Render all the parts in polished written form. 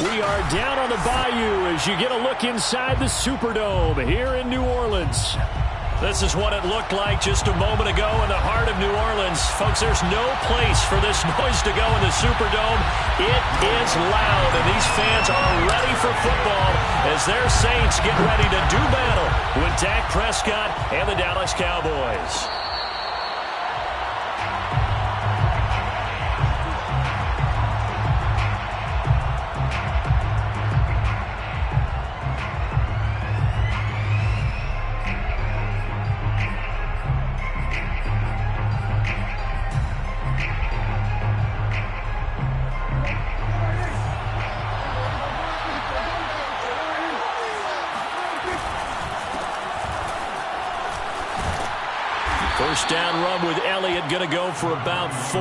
We are down on the Bayou as you get a look inside the Superdome here in New Orleans. This is what it looked like just a moment ago in the heart of New Orleans. Folks, there's no place for this noise to go in the Superdome. It is loud, and these fans are ready for football as their Saints get ready to do battle with Dak Prescott and the Dallas Cowboys. First down run with Elliott going to go for about 4.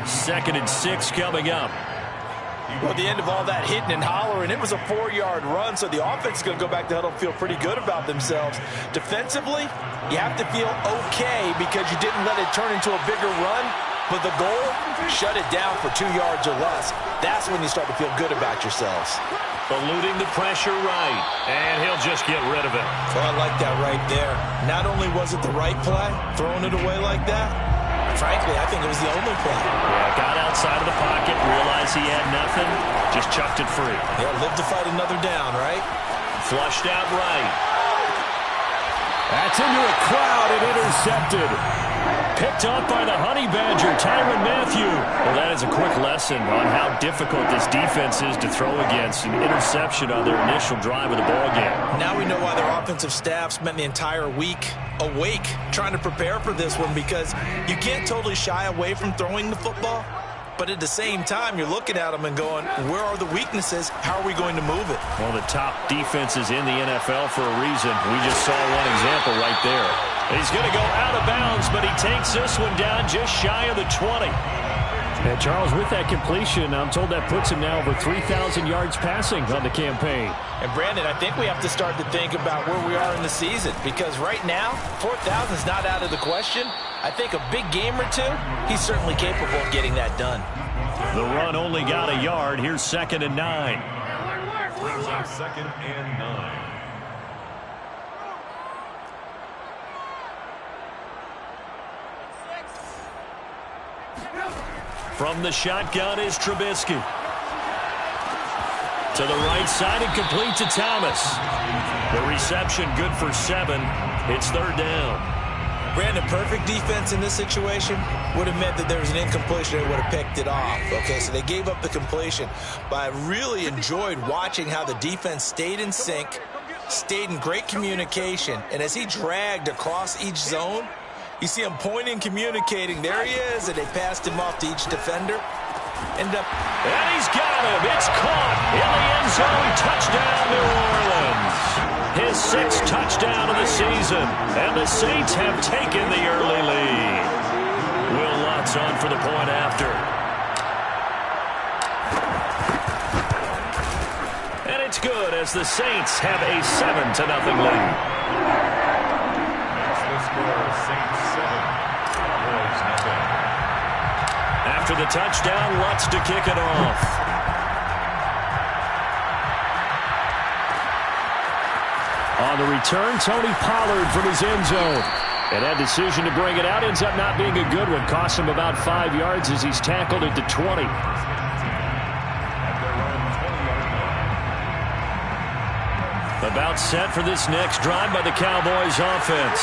2nd and 6 coming up. Well, at the end of all that hitting and hollering, it was a 4-yard run, so the offense is going to go back to huddle and feel pretty good about themselves. Defensively, you have to feel okay because you didn't let it turn into a bigger run, but the goal, shut it down for 2 yards or less. That's when you start to feel good about yourselves. Eluding the pressure right, and he'll just get rid of it. Well, I like that right there. Not only was it the right play, throwing it away like that, frankly, I think it was the only play. Yeah, got outside of the pocket, realized he had nothing, just chucked it free. Yeah, live to fight another down, right? Flushed out right. That's into a crowd and intercepted. Picked up by the Honey Badger, Tyrann Mathieu. Well, that is a quick lesson on how difficult this defense is to throw against. An interception on their initial drive of the ball game. Now we know why their offensive staff spent the entire week awake trying to prepare for this one, because you can't totally shy away from throwing the football. But at the same time, you're looking at them and going, where are the weaknesses? How are we going to move it? One of the top defenses in the NFL for a reason. We just saw one example right there. He's going to go out of bounds, but he takes this one down just shy of the 20. And Charles, with that completion, I'm told that puts him now over 3,000 yards passing on the campaign. And Brandon, I think we have to start to think about where we are in the season, because right now, 4,000 is not out of the question. I think a big game or two, he's certainly capable of getting that done. The run only got a yard. Here's 2nd and 9. 2nd and 9. From the shotgun is Trubisky. To the right side and complete to Thomas. The reception good for 7. It's 3rd down. Brandon, perfect defense in this situation would have meant that there was an incompletion. They would have picked it off. Okay, so they gave up the completion. But I really enjoyed watching how the defense stayed in sync, stayed in great communication, and as he dragged across each zone, you see him pointing, communicating. There he is, and they passed him off to each defender. And he's got him. It's caught in the end zone. Touchdown, New Orleans. His 6th touchdown of the season. And the Saints have taken the early lead. Will Lutz on for the point after. And it's good as the Saints have a 7-0 lead. That's the score, Saints 7, Cowboys nothing. After the touchdown, Lutz to kick it off. On the return, Tony Pollard from his end zone. And that decision to bring it out ends up not being a good one. Costs him about 5 yards as he's tackled it to 20. About set for this next drive by the Cowboys offense.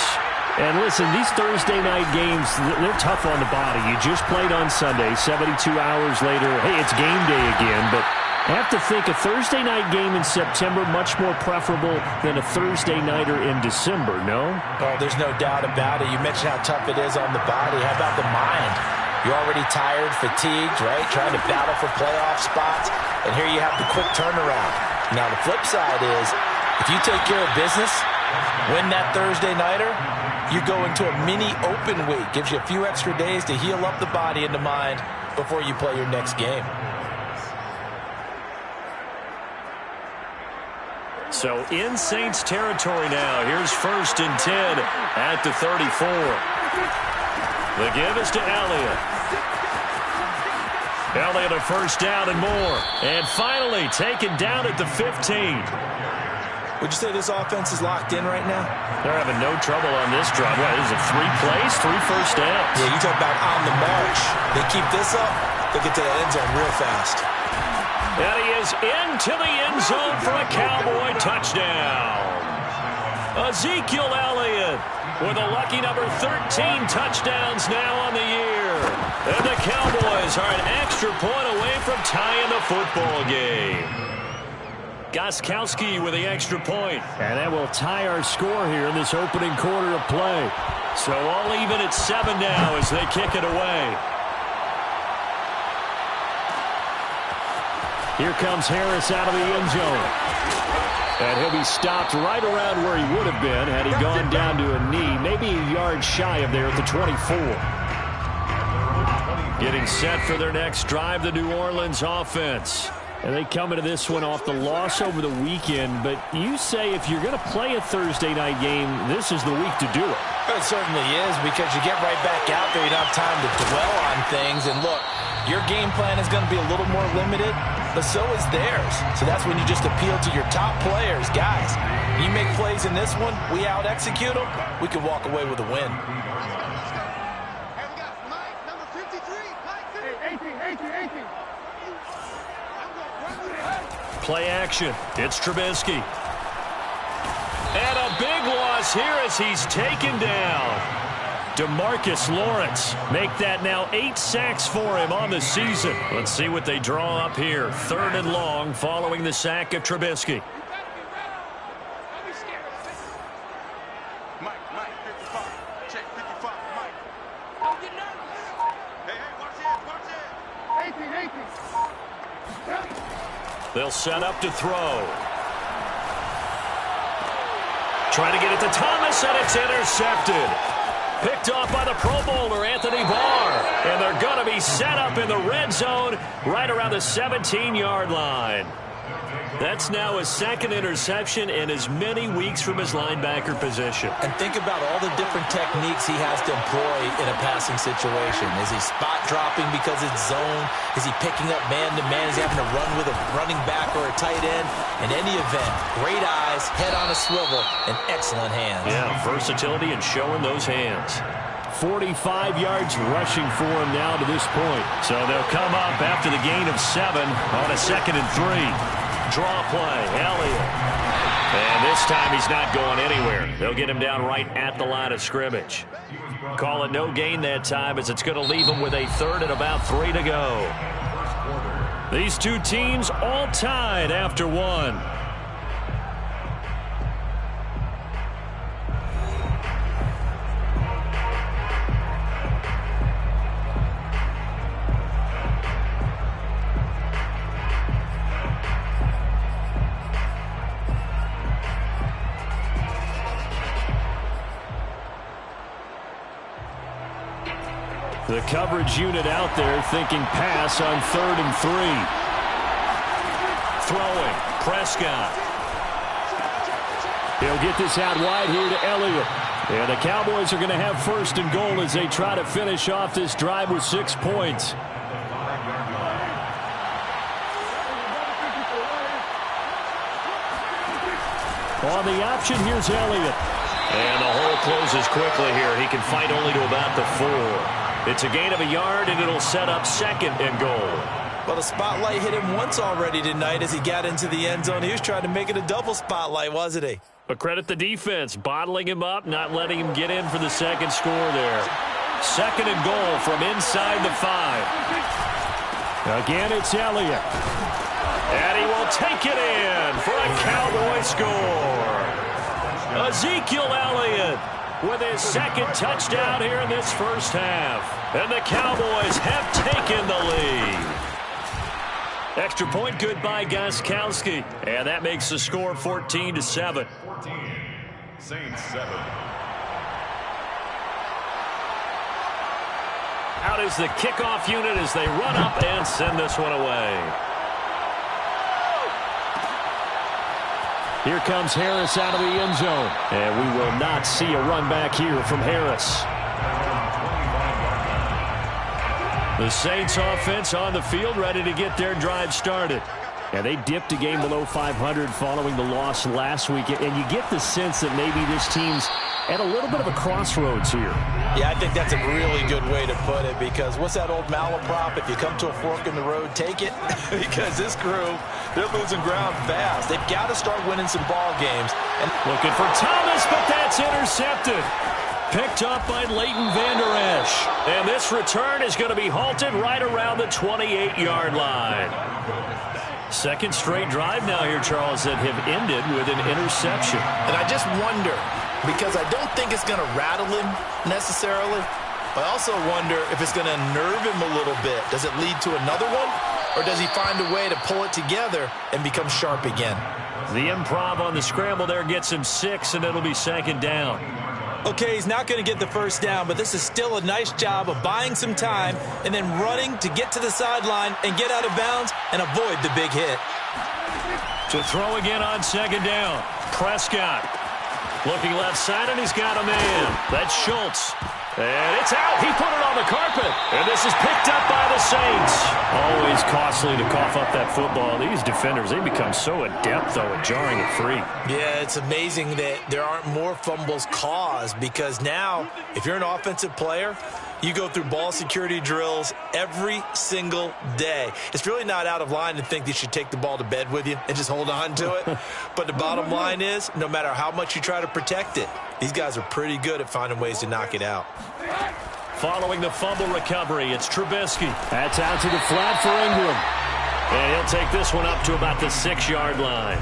And listen, these Thursday night games, they're tough on the body. You just played on Sunday, 72 hours later. Hey, it's game day again, but I have to think a Thursday night game in September much more preferable than a Thursday nighter in December, no? Oh, there's no doubt about it. You mentioned how tough it is on the body. How about the mind? You're already tired, fatigued, right? Trying to battle for playoff spots. And here you have the quick turnaround. Now, the flip side is, if you take care of business, win that Thursday nighter, you go into a mini open week. Gives you a few extra days to heal up the body and the mind before you play your next game. So in Saints territory now. Here's 1st and 10 at the 34. The give is to Elliott. Elliott a first down and more. And finally taken down at the 15. Would you say this offense is locked in right now? They're having no trouble on this drive. What is it, 3 plays, 3 first downs? Yeah, you talk about on the march. They keep this up, they'll get to the end zone real fast. And he is into the end zone for a Cowboy touchdown. Ezekiel Elliott with a lucky number 13 touchdowns now on the year. And the Cowboys are an extra point away from tying the football game. Gostkowski with the extra point. And that will tie our score here in this opening quarter of play. So all even at 7 now as they kick it away. Here comes Harris out of the end zone. And he'll be stopped right around where he would have been had he gone down to a knee, maybe a yard shy of there at the 24. Getting set for their next drive, the New Orleans offense. And they come into this one off the loss over the weekend. But you say if you're going to play a Thursday night game, this is the week to do it. It certainly is, because you get right back out there. You don't have time to dwell on things. And look, your game plan is going to be a little more limited, but so is theirs. So that's when you just appeal to your top players. Guys, you make plays in this one, we out-execute them, we can walk away with a win. Play action. It's Trubisky. And a big loss here as he's taken down. DeMarcus Lawrence make that now 8 sacks for him on the season. Let's see what they draw up here. 3rd and long following the sack of Trubisky. They'll set up to throw. Trying to get it to Thomas, and it's intercepted. Picked off by the Pro Bowler, Anthony Barr. And they're going to be set up in the red zone right around the 17-yard line. That's now his 2nd interception in as many weeks from his linebacker position. And think about all the different techniques he has to employ in a passing situation. Is he spot dropping because it's zone? Is he picking up man-to-man? Is he having to run with a running back or a tight end? In any event, great eyes, head on a swivel, and excellent hands. Yeah, versatility and showing those hands. 45 yards rushing for him now to this point. So they'll come up after the gain of 7 on a 2nd and 3. Draw play, Elliott. And this time he's not going anywhere. They'll get him down right at the line of scrimmage. Call it no gain that time, as it's going to leave him with a 3rd and about 3 to go. These two teams all tied after 1. The coverage unit out there thinking pass on 3rd and 3. Throwing. Prescott. He'll get this out wide here to Elliott. And the Cowboys are going to have 1st and goal as they try to finish off this drive with 6 points. On the option, here's Elliott. And the hole closes quickly here. He can fight only to about the 4. It's a gain of a yard, and it'll set up 2nd and goal. Well, the spotlight hit him once already tonight as he got into the end zone. He was trying to make it a double spotlight, wasn't he? But credit the defense, bottling him up, not letting him get in for the 2nd score there. 2nd and goal from inside the 5. Again, it's Elliott. And he will take it in for a Cowboy score. Ezekiel Elliott with his 2nd touchdown here in this first half. And the Cowboys have taken the lead. Extra point good by Gostkowski. And that makes the score 14-7. 14, Saints 7. Out is the kickoff unit as they run up and send this one away. Here comes Harris out of the end zone. And we will not see a run back here from Harris. The Saints offense on the field, ready to get their drive started. Yeah, they dipped a game below 500 following the loss last week, and you get the sense that maybe this team's at a little bit of a crossroads here. Yeah, I think that's a really good way to put it, because what's that old malaprop? If you come to a fork in the road, take it. Because this crew, they're losing ground fast. They've got to start winning some ball games. And looking for Thomas, but that's intercepted. Picked up by Leighton Vander Esch. And this return is going to be halted right around the 28-yard line. Second straight drive now here, Charles, that have ended with an interception. And I just wonder, because I don't think it's going to rattle him necessarily. I also wonder if it's going to nerve him a little bit. Does it lead to another one? Or does he find a way to pull it together and become sharp again? The improv on the scramble there gets him 6, and it'll be second down. Okay, he's not going to get the first down, but this is still a nice job of buying some time and then running to get to the sideline and get out of bounds and avoid the big hit. To throw again on second down. Prescott looking left side, and he's got a man. That's Schultz. And it's out. He put it on the carpet. And this is picked up by the Saints. Always costly to cough up that football. These defenders, they become so adept, though, at jarring it free. Yeah, it's amazing that there aren't more fumbles caused, because now, if you're an offensive player, you go through ball security drills every single day. It's really not out of line to think that you should take the ball to bed with you and just hold on to it. But the bottom line is, no matter how much you try to protect it, these guys are pretty good at finding ways to knock it out. Following the fumble recovery, it's Trubisky. That's out to the flat for Ingram. And he'll take this one up to about the 6-yard line.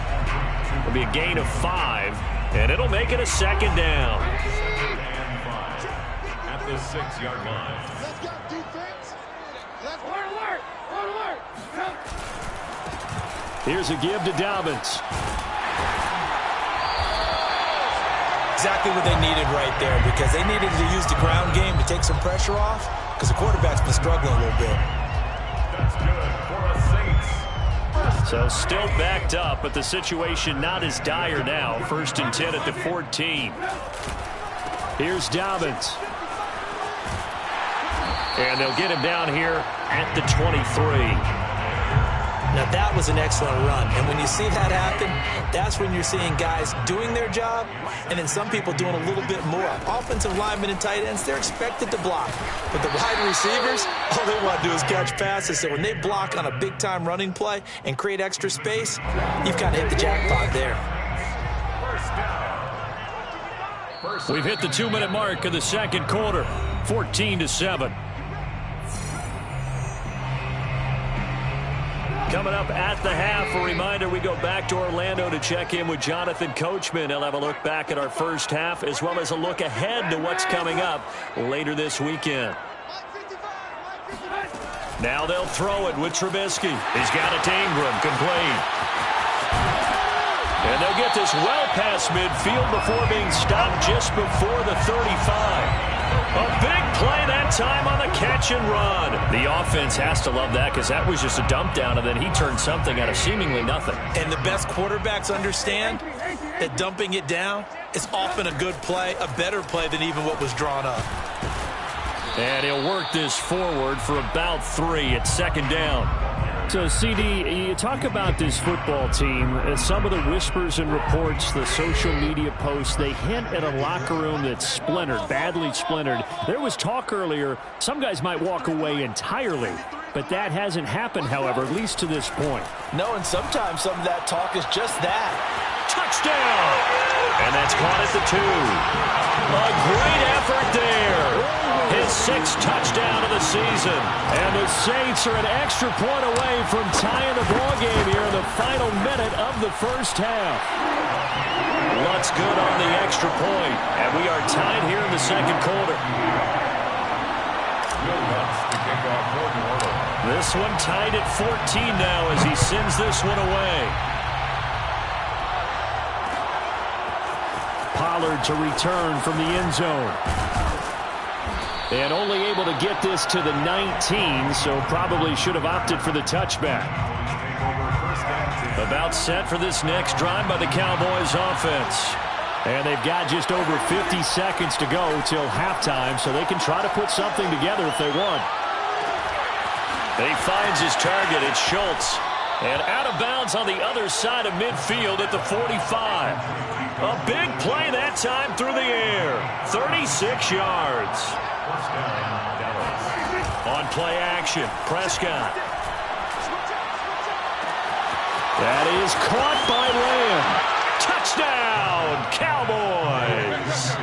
It'll be a gain of 5, and it'll make it a second down. At the 6-yard line. Let's go, defense. Let's work. Here's a give to Dobbins. Exactly what they needed right there, because they needed to use the ground game to take some pressure off, because the quarterback's been struggling a little bit. That's good for the Saints. So still backed up, but the situation not as dire now. 1st and 10 at the 14. Here's Dobbins. And they'll get him down here at the 23. Now, that was an excellent run. And when you see that happen, that's when you're seeing guys doing their job and then some people doing a little bit more. Offensive linemen and tight ends, they're expected to block. But the wide receivers, all they want to do is catch passes. So when they block on a big-time running play and create extra space, you've kind of hit the jackpot there. We've hit the 2-minute mark of the second quarter, 14-7. Coming up at the half, a reminder, we go back to Orlando to check in with Jonathan Coachman. He'll have a look back at our first half, as well as a look ahead to what's coming up later this weekend. Now they'll throw it with Trubisky. He's got it to Ingram, complete. And they'll get this well past midfield before being stopped just before the 35. A big play that time on the catch and run. The offense has to love that, because that was just a dump down, and then he turned something out of seemingly nothing. And the best quarterbacks understand that dumping it down is often a good play, a better play than even what was drawn up. And he'll work this forward for about 3 at second down. So, CD, you talk about this football team, some of the whispers and reports, the social media posts, they hint at a locker room that's splintered, badly splintered. There was talk earlier, some guys might walk away entirely, but that hasn't happened, however, at least to this point. No, and sometimes some of that talk is just that. Touchdown! And that's caught at the 2. A great effort there. His 6th touchdown of the season. And the Saints are an extra point away from tying the ballgame here in the final minute of the first half. Looks good on the extra point. And we are tied here in the second quarter. This one tied at 14 now as he sends this one away. Pollard to return from the end zone. And only able to get this to the 19, so probably should have opted for the touchback. About set for this next drive by the Cowboys offense. And they've got just over 50 seconds to go till halftime, so they can try to put something together if they want. He finds his target. It's Schultz. And out of bounds on the other side of midfield at the 45. A big play that time through the air. 36 yards. On play action, Prescott. That is caught by Lamb. Touchdown, Cowboys.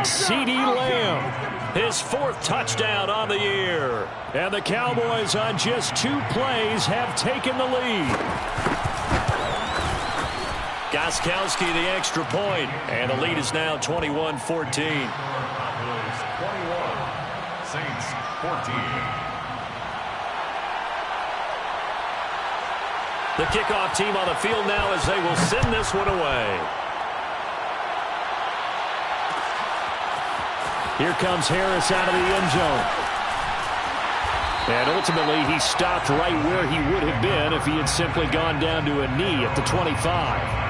CeeDee Lamb, his 4th touchdown on the year. And the Cowboys on just 2 plays have taken the lead. Gostkowski the extra point, and the lead is now 21-14. Cowboys 21, Saints 14. The kickoff team on the field now as they will send this one away. Here comes Harris out of the end zone. And ultimately, he stopped right where he would have been if he had simply gone down to a knee at the 25.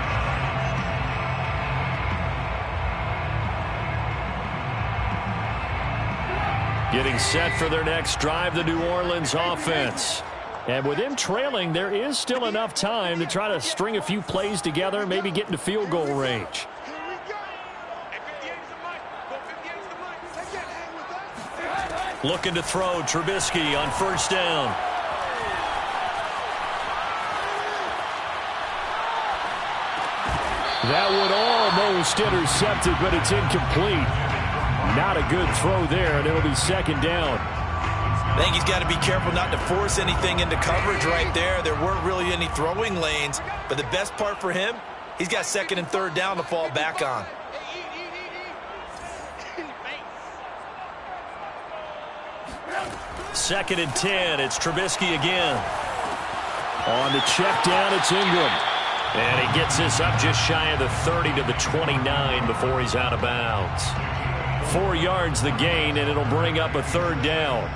Getting set for their next drive, the New Orleans offense. And with them trailing, there is still enough time to try to string a few plays together, maybe get into field goal range. Looking to throw, Trubisky on first down. That would almost intercept it, but it's incomplete. Not a good throw there, and it'll be second down. I think he's got to be careful not to force anything into coverage right there. There weren't really any throwing lanes, but the best part for him, he's got second and third down to fall back on. Second and 10, it's Trubisky again. On the check down, it's Ingram. And he gets this up just shy of the 30 to the 29 before he's out of bounds. 4 yards the gain, and it'll bring up a third down.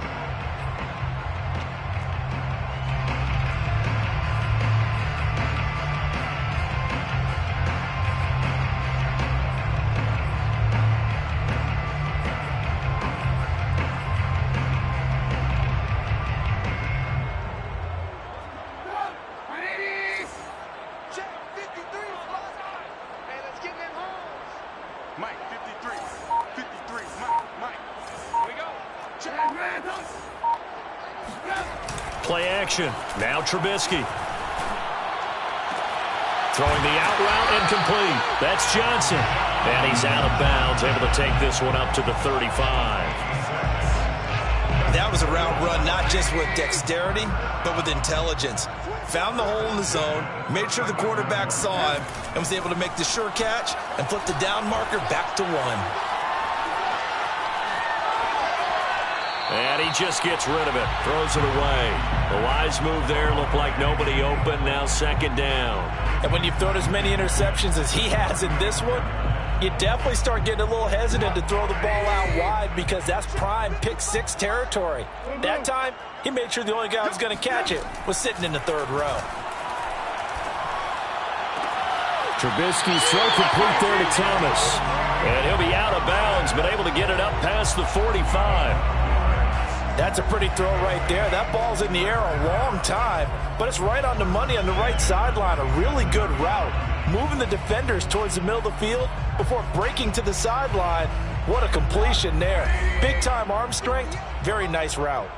Play action. Now Trubisky. Throwing the out route incomplete. That's Johnson. And he's out of bounds, able to take this one up to the 35. That was a route run not just with dexterity, but with intelligence. Found the hole in the zone, made sure the quarterback saw him, and was able to make the sure catch and flip the down marker back to 1. And he just gets rid of it. Throws it away. The wise move there. Looked like nobody open. Now second down. And when you've thrown as many interceptions as he has in this one, you definitely start getting a little hesitant to throw the ball out wide because that's prime pick 6 territory. That time, he made sure the only guy who was going to catch it was sitting in the third row. Trubisky's throw complete there to Thomas. And he'll be out of bounds, but able to get it up past the 45. That's a pretty throw right there. That ball's in the air a long time, but it's right on the money on the right sideline. A really good route. Moving the defenders towards the middle of the field before breaking to the sideline. What a completion there. Big-time arm strength. Very nice route.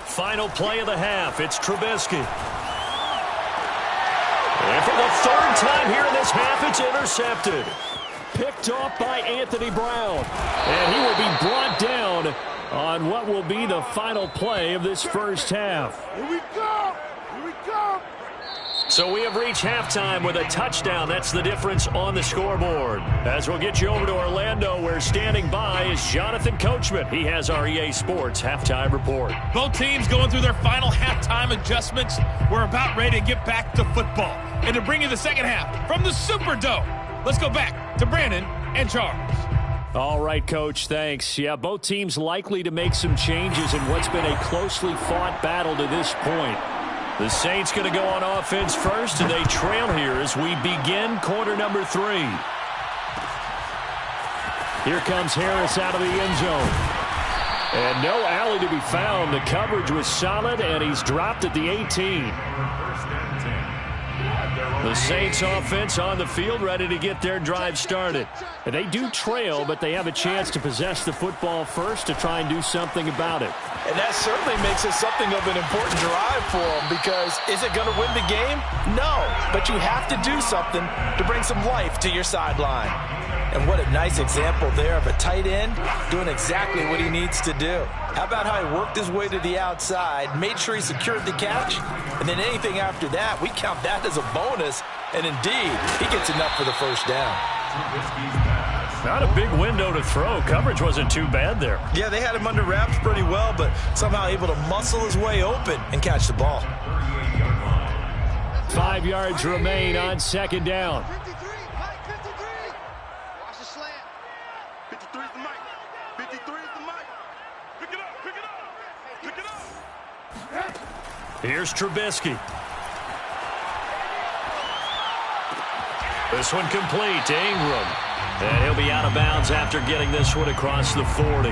Final play of the half. It's Trubisky. And for the third time here in this half, it's intercepted. Picked off by Anthony Brown. And he will be brought down on what will be the final play of this first half. Here we go! Here we go! So we have reached halftime with a touchdown. That's the difference on the scoreboard. As we'll get you over to Orlando, where standing by is Jonathan Coachman. He has our EA Sports halftime report. Both teams going through their final halftime adjustments. We're about ready to get back to football. And to bring you the second half from the Superdome, let's go back to Brandon and Charles. All right, Coach, thanks. Yeah, both teams likely to make some changes in what's been a closely fought battle to this point. The Saints going to go on offense first, and they trail here as we begin quarter number 3. Here comes Harris out of the end zone. And no alley to be found. The coverage was solid, and he's dropped at the 18. The Saints offense on the field, ready to get their drive started. And they do trail, but they have a chance to possess the football first to try and do something about it. And that certainly makes it something of an important drive for them, because is it going to win the game? No, but you have to do something to bring some life to your sideline. And what a nice example there of a tight end doing exactly what he needs to do. How about how he worked his way to the outside, made sure he secured the catch, and then anything after that, we count that as a bonus. And indeed, he gets enough for the first down. Not a big window to throw. Coverage wasn't too bad there. Yeah, they had him under wraps pretty well, but somehow able to muscle his way open and catch the ball. 5 yards remain on second down. 53, Mike, 53. Watch the slant. 53 is the mic. 53 is the mic. Pick it up, pick it up, pick it up. Here's Trubisky. This one complete to Ingram. And he'll be out of bounds after getting this one across the 40.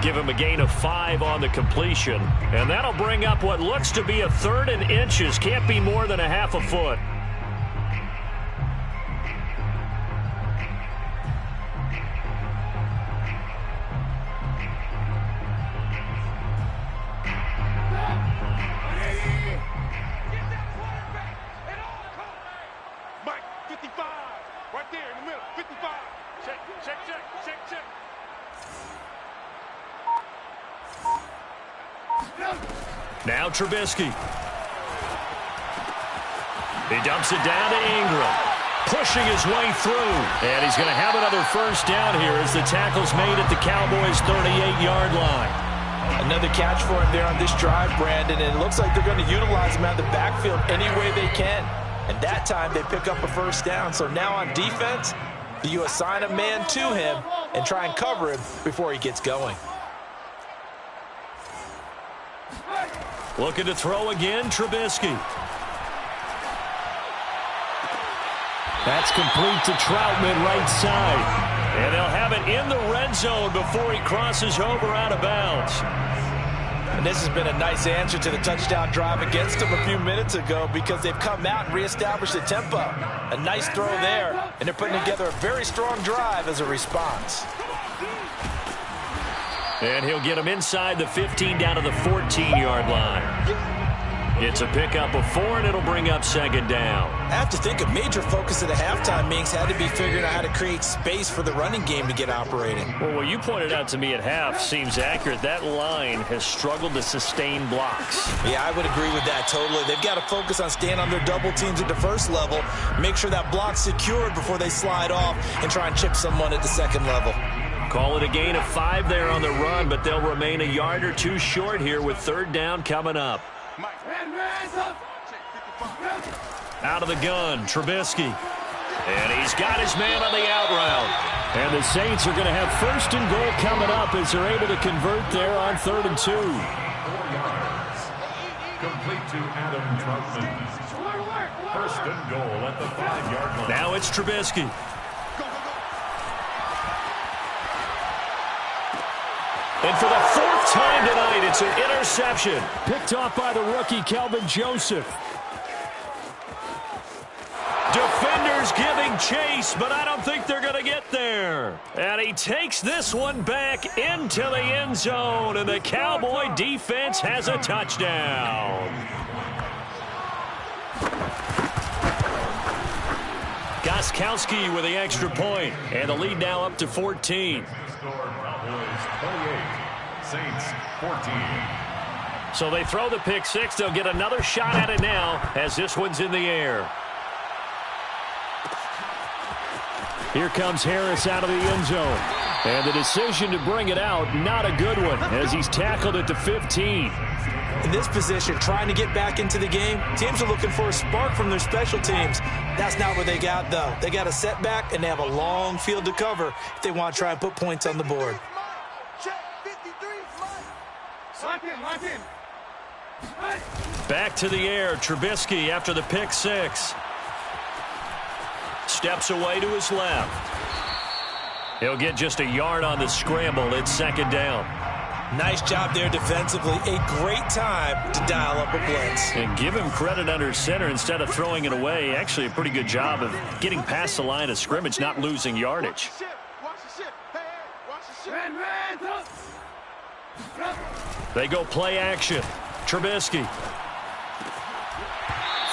Give him a gain of 5 on the completion. And that'll bring up what looks to be a 3rd and inches. Can't be more than a half a foot. Mike, 55. Right there in the middle. 55. Check, check, check, check, check. Now Trubisky. He dumps it down to Ingram. Pushing his way through. And he's going to have another first down here as the tackle's made at the Cowboys' 38-yard line. Another catch for him there on this drive, Brandon, and it looks like they're going to utilize him out of the backfield any way they can. And that time they pick up a first down. So now on defense, you assign a man to him and try and cover him before he gets going. Looking to throw again, Trubisky. That's complete to Troutman right side. And they'll have it in the red zone before he crosses over out of bounds. And this has been a nice answer to the touchdown drive against them a few minutes ago, because they've come out and reestablished the tempo. A nice throw there, and they're putting together a very strong drive as a response. And he'll get him inside the 15 down to the 14-yard line. It's a pickup of 4, and it'll bring up second down. I have to think a major focus at the halftime meetings had to be figuring out how to create space for the running game to get operating. Well, what you pointed out to me at half seems accurate. That line has struggled to sustain blocks. Yeah, I would agree with that totally. They've got to focus on staying on their double teams at the first level, make sure that block's secured before they slide off and try and chip someone at the second level. Call it a gain of 5 there on the run, but they'll remain a yard or 2 short here with third down coming up. Out of the gun, Trubisky. And he's got his man on the out route. And the Saints are going to have first and goal coming up as they're able to convert there on 3rd and 2. 4 yards. Complete to Adam Troutman. First and goal at the 5-yard line. Now it's Trubisky. And for the 4th time tonight, it's an interception. Picked off by the rookie, Kelvin Joseph. Defenders giving chase, but I don't think they're going to get there. And he takes this one back into the end zone, and the Cowboy defense has a touchdown. Gostkowski with the extra point, and the lead now up to 14. Cowboys 28, Saints 14. So they throw the pick 6. They'll get another shot at it now as this one's in the air. Here comes Harris out of the end zone. And the decision to bring it out, not a good one, as he's tackled at the 15. In this position, trying to get back into the game, teams are looking for a spark from their special teams. That's not what they got, though. They got a setback, and they have a long field to cover if they want to try and put points on the board. Back to the air, Trubisky after the pick 6. Steps away to his left. He'll get just a yard on the scramble. It's second down. Nice job there defensively. A great time to dial up a blitz. And give him credit under center instead of throwing it away. Actually, a pretty good job of getting past the line of scrimmage, not losing yardage. They go play action. Trubisky.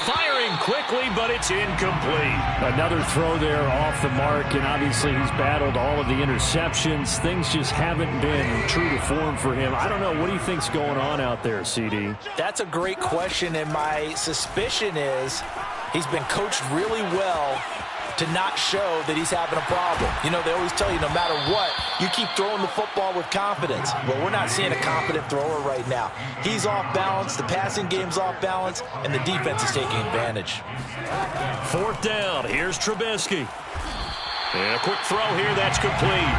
Firing quickly, but it's incomplete. Another throw there off the mark, and obviously he's battled all of the interceptions. Things just haven't been true to form for him. I don't know. What do you think's going on out there, CD? That's a great question, and my suspicion is he's been coached really well to not show that he's having a problem. You know, they always tell you no matter what, you keep throwing the football with confidence. Well, we're not seeing a confident thrower right now. He's off balance, the passing game's off balance, and the defense is taking advantage. Fourth down. Here's Trubisky. And a quick throw here. That's complete.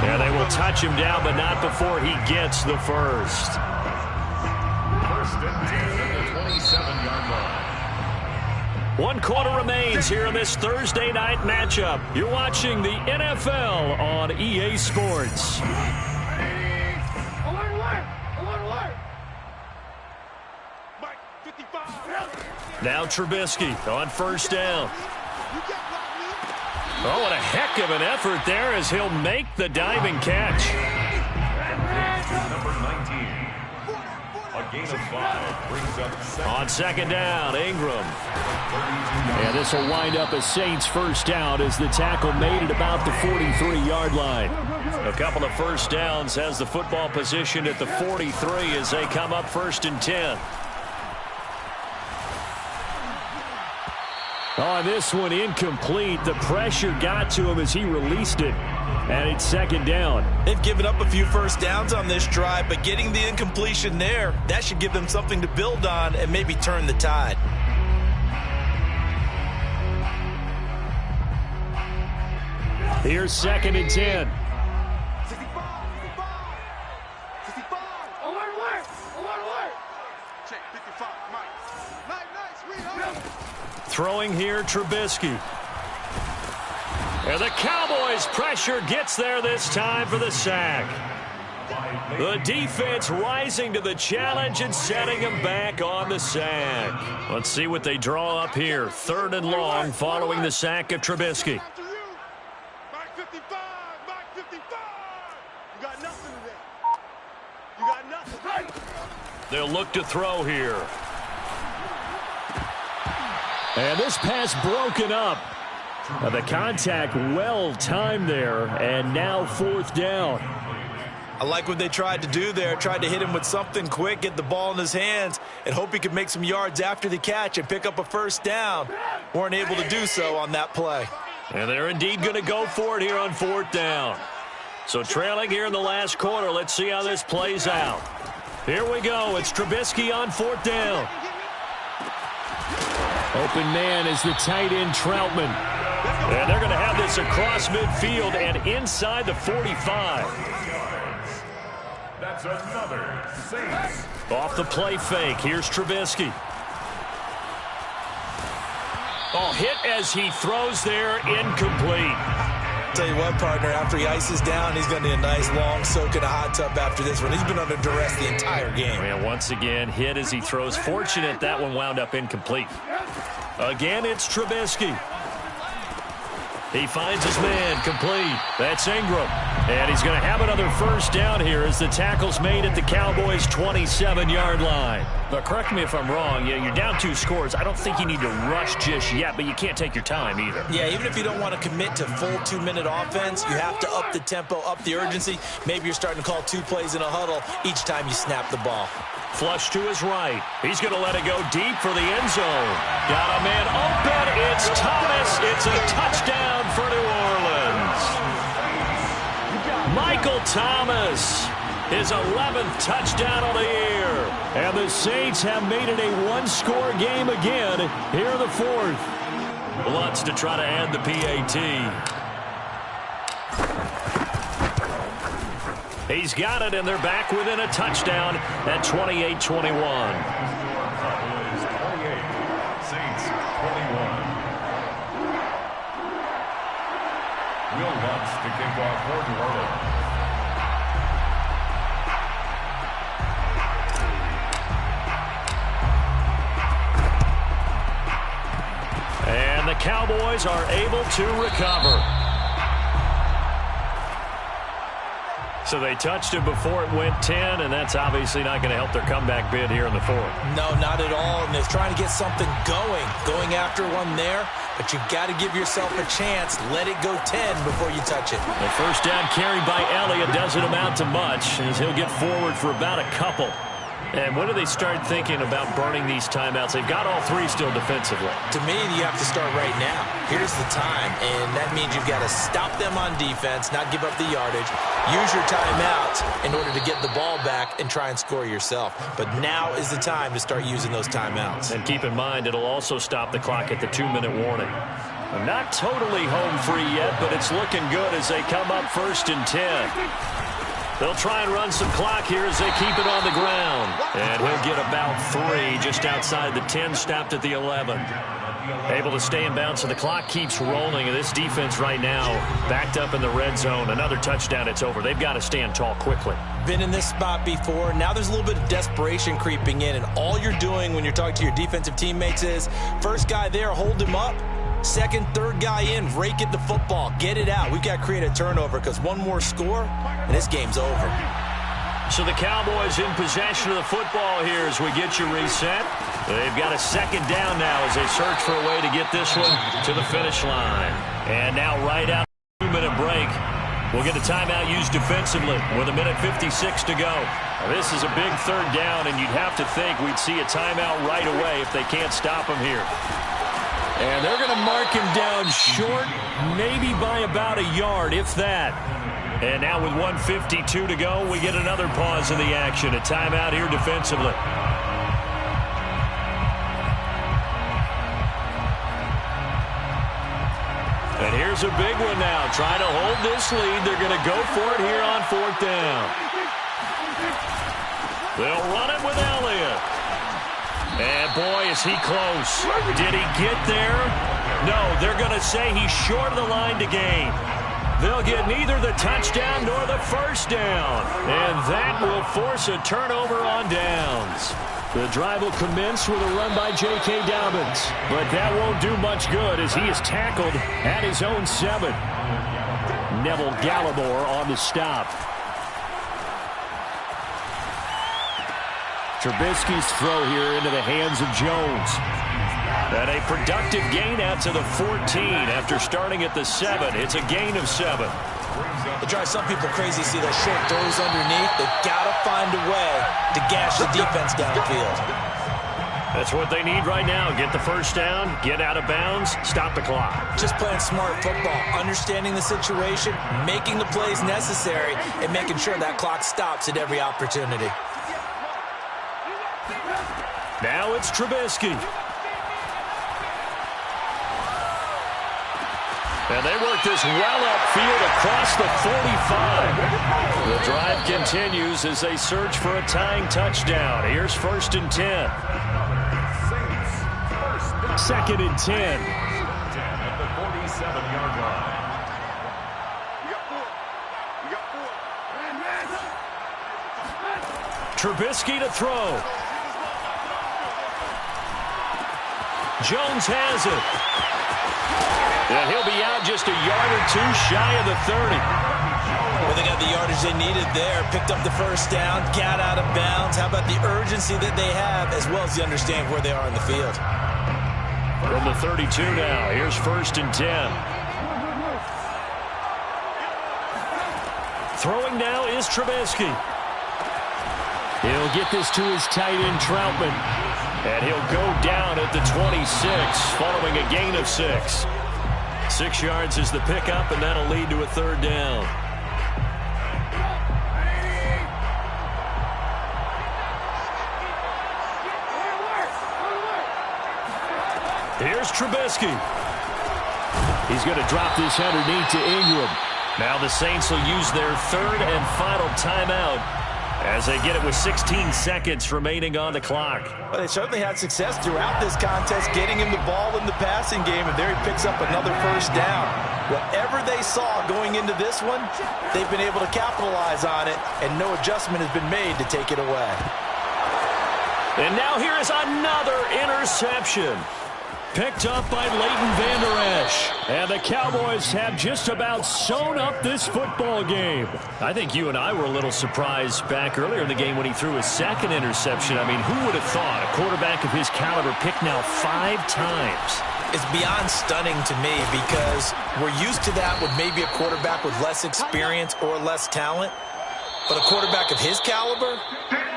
Yeah, they will touch him down, but not before he gets the first. First and 10 at the 27-yard line. 1 quarter remains here in this Thursday night matchup. You're watching the NFL on EA Sports. Now Trubisky on first down. Oh, what a heck of an effort there as he'll make the diving catch. Number 19. A gain of 5 brings up second. On second down, Ingram. And this will wind up a Saints first down as the tackle made at about the 43-yard line. A couple of first downs has the football positioned at the 43 as they come up first and 10. On this one, incomplete. The pressure got to him as he released it. And it's second down. They've given up a few first downs on this drive, but getting the incompletion there, that should give them something to build on and maybe turn the tide. Here's second and 10. Throwing here, Trubisky. And the Cowboys pressure gets there this time for the sack. The defense rising to the challenge and setting him back on the sack. Let's see what they draw up here. Third and long following the sack of Trubisky. They'll look to throw here. And this pass broken up. The contact well timed there, and now fourth down. I like what they tried to do there. Tried to hit him with something quick, get the ball in his hands, and hope he could make some yards after the catch and pick up a first down. Weren't able to do so on that play. And they're indeed going to go for it here on fourth down. So trailing here in the last quarter, let's see how this plays out. Here we go. It's Trubisky on fourth down. Open man is the tight end, Troutman. And they're going to have this across midfield and inside the 45. That's another Saints. Off the play fake. Here's Trubisky. Oh, hit as he throws there, incomplete. Tell you what, partner, after he ices down, he's going to need a nice long soak in a hot tub after this one. He's been under duress the entire game. And once again, hit as he throws. Fortunate that one wound up incomplete. Again, it's Trubisky. He finds his man, complete. That's Ingram. And he's going to have another first down here as the tackle's made at the Cowboys' 27-yard line. But correct me if I'm wrong, you're down 2 scores. I don't think you need to rush just yet, but you can't take your time either. Yeah, even if you don't want to commit to full 2-minute offense, you have to up the tempo, up the urgency. Maybe you're starting to call 2 plays in a huddle each time you snap the ball. Flush to his right. He's going to let it go deep for the end zone. Got a man open. It's Thomas. It's a touchdown for New Orleans. Michael Thomas, his 11th touchdown of the year. And the Saints have made it a 1-score game again here in the fourth. Lutz to try to add the PAT. He's got it, and they're back within a touchdown at 28-21. Saints 21. Will Lutz to kick off for New Orleans. And the Cowboys are able to recover. So they touched it before it went 10, and that's obviously not going to help their comeback bid here in the fourth. No, not at all, and they're trying to get something going after one there, but you got to give yourself a chance. Let it go 10 before you touch it. The first down carry by Elliott doesn't amount to much, as he'll get forward for about a couple. And when do they start thinking about burning these timeouts? They've got all three still defensively. To me, you have to start right now. Here's the time, and that means you've got to stop them on defense, not give up the yardage. Use your timeouts in order to get the ball back and try and score yourself. But now is the time to start using those timeouts. And keep in mind, it'll also stop the clock at the 2-minute warning. Not totally home free yet, but it's looking good as they come up 1st and 10. They'll try and run some clock here as they keep it on the ground. And he'll get about 3 just outside the 10, stopped at the 11. Able to stay in bounds, so the clock keeps rolling. And this defense right now backed up in the red zone. Another touchdown, it's over. They've got to stand tall quickly. Been in this spot before. Now there's a little bit of desperation creeping in. And all you're doing when you're talking to your defensive teammates is, first guy there, hold him up. Second, third guy in, rake at the football. Get it out. We've got to create a turnover because one more score, and this game's over. So the Cowboys in possession of the football here as we get you reset. They've got a second down now as they search for a way to get this one to the finish line. And now right out of the 2-minute break, we'll get a timeout used defensively with 1:56 to go. Now, this is a big third down, and you'd have to think we'd see a timeout right away if they can't stop him here. And they're going to mark him down short, maybe by about a yard, if that. And now with 1:52 to go, we get another pause in the action. A timeout here defensively. And here's a big one now. Trying to hold this lead. They're going to go for it here on 4th down. They'll run it with Elliott. And, boy, is he close. Did he get there? No, they're going to say he's short of the line to gain. They'll get neither the touchdown nor the first down. And that will force a turnover on downs. The drive will commence with a run by J.K. Dobbins. But that won't do much good as he is tackled at his own 7. Neville Gallimore on the stop. Trubisky's throw here into the hands of Jones. And a productive gain out to the 14 after starting at the 7. It's a gain of 7. It drives some people crazy to see those short throws underneath. They've got to find a way to gash the defense downfield. That's what they need right now. Get the first down, get out of bounds, stop the clock. Just playing smart football, understanding the situation, making the plays necessary, and making sure that clock stops at every opportunity. Now it's Trubisky. And they work this well upfield across the 45. The drive continues as they search for a tying touchdown. Here's 1st and 10. 2nd and 10. At the 47-yard line. Trubisky to throw. Jones has it. And he'll be out just a yard or 2 shy of the 30. Well, they got the yardage they needed there. Picked up the first down, got out of bounds. How about the urgency that they have, as well as the understanding where they are in the field. From the 32 now, here's 1st and 10. Throwing now is Trubisky. He'll get this to his tight end, Troutman. And he'll go down at the 26, following a gain of 6. 6 yards is the pickup, and that'll lead to a 3rd down. Here's Trubisky. He's going to drop this underneath to Ingram. Now the Saints will use their 3rd and final timeout as they get it with 16 seconds remaining on the clock. Well, they certainly had success throughout this contest, getting him the ball in the passing game, and there he picks up another first down. Whatever they saw going into this one, they've been able to capitalize on it, and no adjustment has been made to take it away. And now here is another interception. Picked up by Leighton Vander Esch. And the Cowboys have just about sewn up this football game. I think you and I were a little surprised back earlier in the game when he threw his second interception. I mean, who would have thought a quarterback of his caliber picked now 5 times? It's beyond stunning to me because we're used to that with maybe a quarterback with less experience or less talent. But a quarterback of his caliber,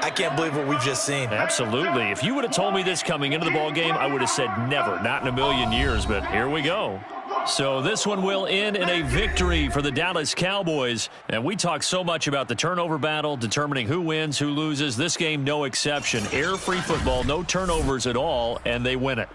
I can't believe what we've just seen. Absolutely. If you would have told me this coming into the ball game, I would have said never, not in a million years, but here we go. So this one will end in a victory for the Dallas Cowboys. And we talk so much about the turnover battle, determining who wins, who loses. This game, no exception. Error-free football, no turnovers at all, and they win it.